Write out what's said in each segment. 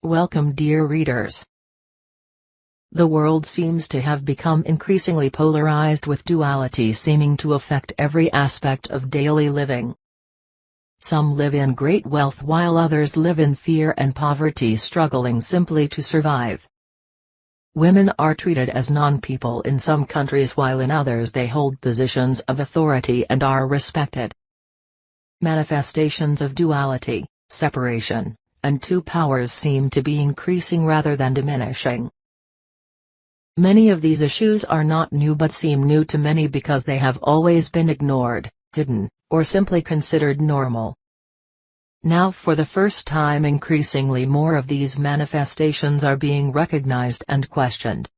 Welcome, dear readers. The world seems to have become increasingly polarized, with duality seeming to affect every aspect of daily living. Some live in great wealth while others live in fear and poverty, struggling simply to survive. Women are treated as non-people in some countries, while in others they hold positions of authority and are respected. Manifestations of duality, separation, and two powers seem to be increasing rather than diminishing. Many of these issues are not new, but seem new to many because they have always been ignored, hidden, or simply considered normal. Now, for the first time, increasingly more of these manifestations are being recognized and questioned.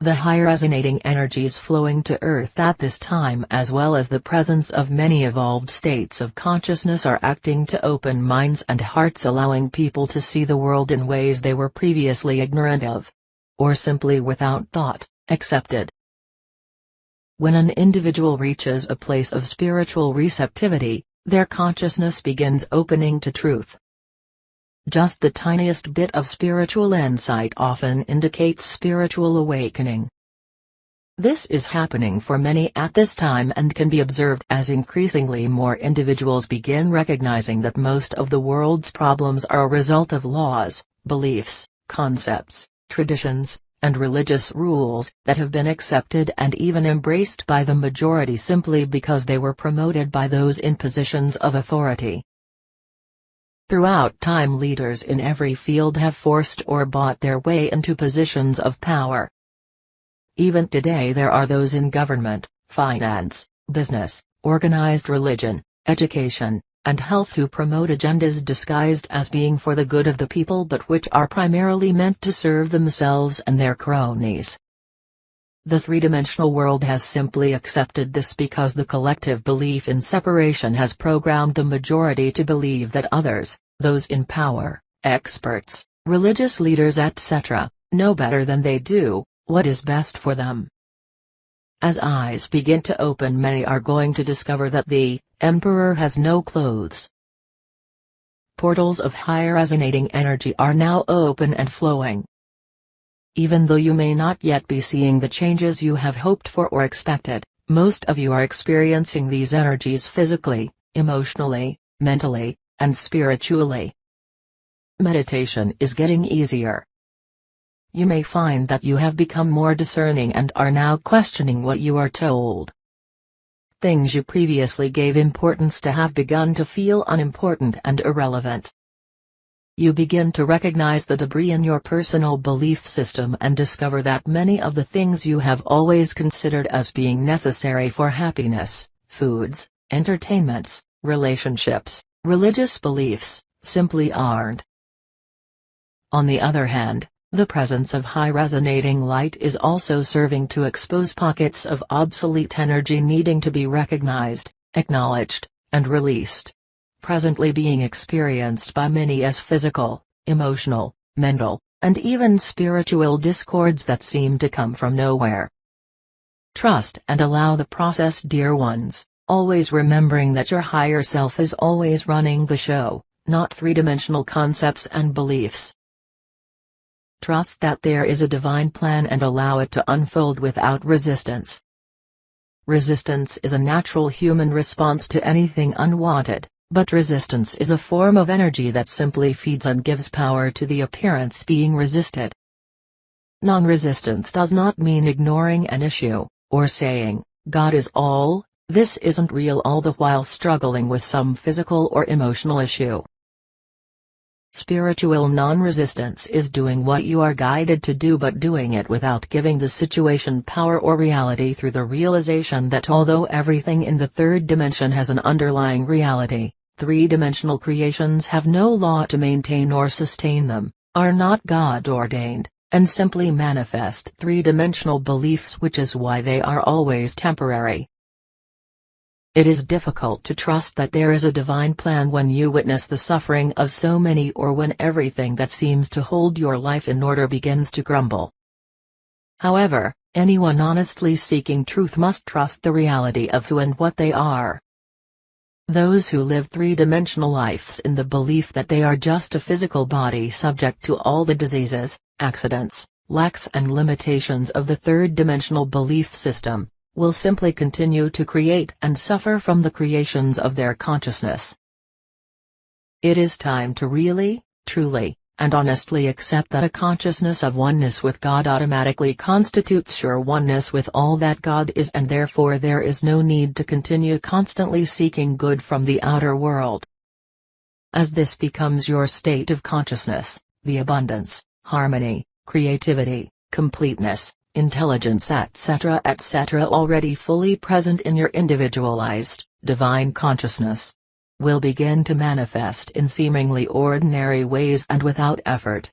The high resonating energies flowing to Earth at this time, as well as the presence of many evolved states of consciousness, are acting to open minds and hearts, allowing people to see the world in ways they were previously ignorant of, or simply without thought, accepted. When an individual reaches a place of spiritual receptivity, their consciousness begins opening to truth. Just the tiniest bit of spiritual insight often indicates spiritual awakening. This is happening for many at this time and can be observed as increasingly more individuals begin recognizing that most of the world's problems are a result of laws, beliefs, concepts, traditions, and religious rules that have been accepted and even embraced by the majority simply because they were promoted by those in positions of authority. Throughout time, leaders in every field have forced or bought their way into positions of power. Even today there are those in government, finance, business, organized religion, education, and health who promote agendas disguised as being for the good of the people, but which are primarily meant to serve themselves and their cronies. The three-dimensional world has simply accepted this because the collective belief in separation has programmed the majority to believe that others, those in power, experts, religious leaders etc., know better than they do what is best for them. As eyes begin to open, many are going to discover that the emperor has no clothes. Portals of high resonating energy are now open and flowing. Even though you may not yet be seeing the changes you have hoped for or expected, most of you are experiencing these energies physically, emotionally, mentally, and spiritually. Meditation is getting easier. You may find that you have become more discerning and are now questioning what you are told. Things you previously gave importance to have begun to feel unimportant and irrelevant. You begin to recognize the debris in your personal belief system and discover that many of the things you have always considered as being necessary for happiness, foods, entertainments, relationships, religious beliefs, simply aren't. On the other hand, the presence of high resonating light is also serving to expose pockets of obsolete energy needing to be recognized, acknowledged, and released. Presently being experienced by many as physical, emotional, mental, and even spiritual discords that seem to come from nowhere. Trust and allow the process, dear ones, always remembering that your higher self is always running the show, not three-dimensional concepts and beliefs. Trust that there is a divine plan and allow it to unfold without resistance. Resistance is a natural human response to anything unwanted. But resistance is a form of energy that simply feeds and gives power to the appearance being resisted. Non-resistance does not mean ignoring an issue, or saying, God is all, this isn't real, all the while struggling with some physical or emotional issue. Spiritual non-resistance is doing what you are guided to do, but doing it without giving the situation power or reality, through the realization that although everything in the third dimension has an underlying reality, three-dimensional creations have no law to maintain or sustain them, are not God-ordained, and simply manifest three-dimensional beliefs, which is why they are always temporary. It is difficult to trust that there is a divine plan when you witness the suffering of so many, or when everything that seems to hold your life in order begins to crumble. However, anyone honestly seeking truth must trust the reality of who and what they are. Those who live three-dimensional lives in the belief that they are just a physical body subject to all the diseases, accidents, lacks and limitations of the third-dimensional belief system, will simply continue to create and suffer from the creations of their consciousness. It is time to really, truly, and honestly accept that a consciousness of oneness with God automatically constitutes sure oneness with all that God is, and therefore there is no need to continue constantly seeking good from the outer world. As this becomes your state of consciousness, the abundance, harmony, creativity, completeness, intelligence etc. already fully present in your individualized, divine consciousness, will begin to manifest in seemingly ordinary ways and without effort.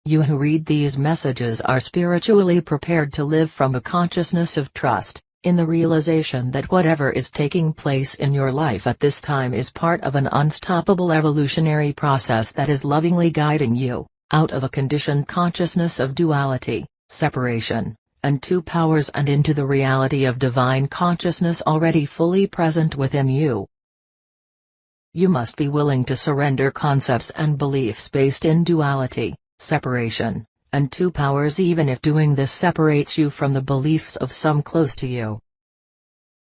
You who read these messages are spiritually prepared to live from a consciousness of trust, in the realization that whatever is taking place in your life at this time is part of an unstoppable evolutionary process that is lovingly guiding you out of a conditioned consciousness of duality, separation, and two powers and into the reality of divine consciousness already fully present within you. You must be willing to surrender concepts and beliefs based in duality, separation, and two powers, even if doing this separates you from the beliefs of some close to you.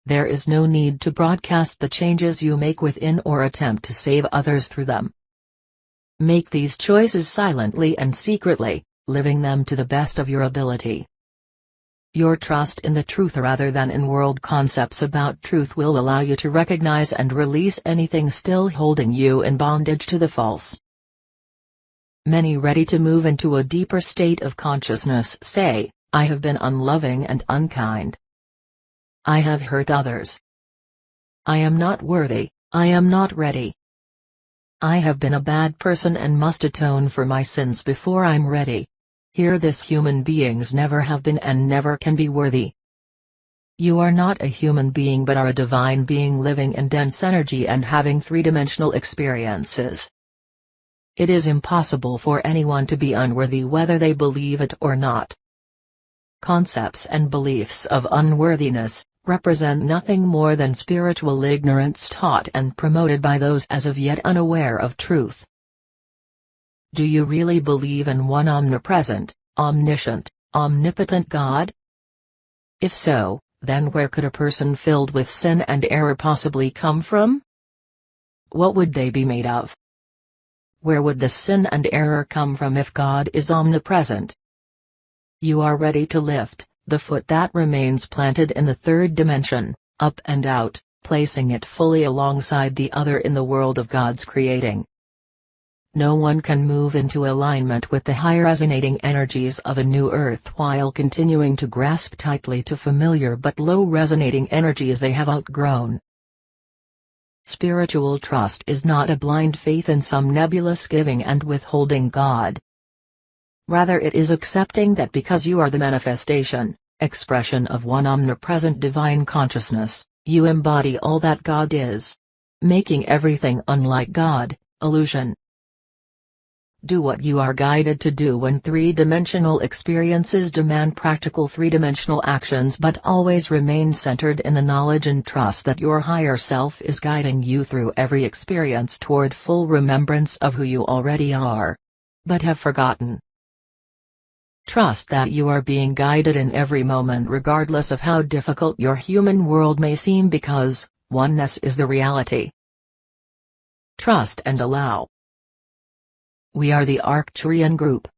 There is no need to broadcast the changes you make within or attempt to save others through them. Make these choices silently and secretly, living them to the best of your ability. Your trust in the truth rather than in world concepts about truth will allow you to recognize and release anything still holding you in bondage to the false. Many ready to move into a deeper state of consciousness say, "I have been unloving and unkind. I have hurt others. I am not worthy, I am not ready. I have been a bad person and must atone for my sins before I'm ready. Hear this: human beings never have been and never can be worthy. You are not a human being but are a divine being living in dense energy and having three-dimensional experiences. It is impossible for anyone to be unworthy whether they believe it or not. Concepts and beliefs of unworthiness represent nothing more than spiritual ignorance taught and promoted by those as of yet unaware of truth. Do you really believe in one omnipresent, omniscient, omnipotent God? If so, then where could a person filled with sin and error possibly come from? What would they be made of? Where would the sin and error come from if God is omnipresent? You are ready to lift the foot that remains planted in the third dimension, up and out, placing it fully alongside the other in the world of God's creating. No one can move into alignment with the high resonating energies of a new earth while continuing to grasp tightly to familiar but low resonating energies they have outgrown. Spiritual trust is not a blind faith in some nebulous giving and withholding God. Rather, it is accepting that because you are the manifestation, expression of one omnipresent divine consciousness, you embody all that God is. Making everything unlike God, illusion. Do what you are guided to do when three-dimensional experiences demand practical three-dimensional actions, but always remain centered in the knowledge and trust that your higher self is guiding you through every experience toward full remembrance of who you already are, but have forgotten. Trust that you are being guided in every moment regardless of how difficult your human world may seem, because oneness is the reality. Trust and allow. We are the Arcturian Group.